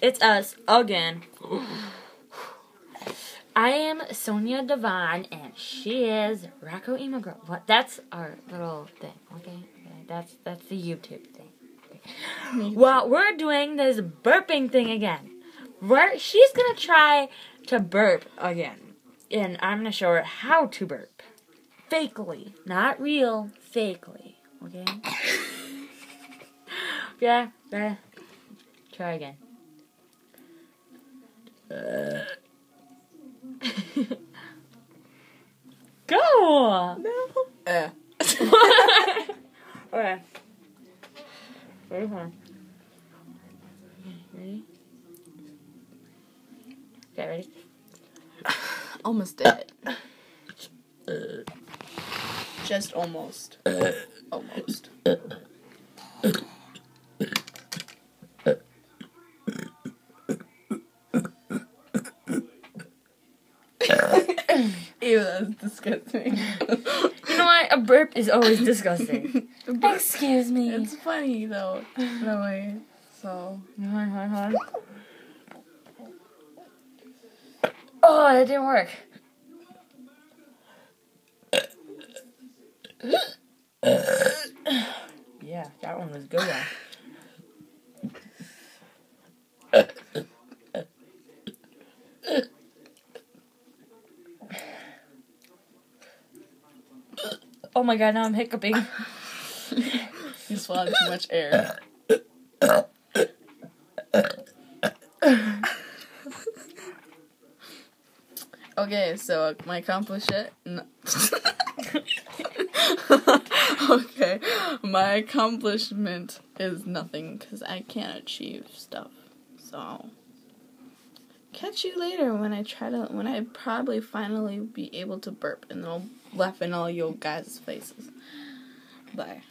It's us again. I am Sonya Devon, and she is Rocco Emo Girl. What? That's our little thing, okay? That's the YouTube thing. Okay. Well, we're doing this burping thing again. She's gonna try to burp again, and I'm gonna show her how to burp. Fakely, not real, fakely. Okay? Yeah. Try again. Go! No. Okay. Very hard. Ready? Okay, ready? Almost did it. Just almost. Almost. Ew, that's disgusting. You know what? A burp is always disgusting. Excuse me. It's funny though, in a way. So. Hold on. Oh, that didn't work. Yeah, that one was a good one. Oh my god, now I'm hiccuping. You swallowed too much air. Okay, so my accomplishment. Okay, my accomplishment is nothing because I can't achieve stuff. So catch you later when I probably finally be able to burp and then I'll laugh in all you guys' faces. Bye.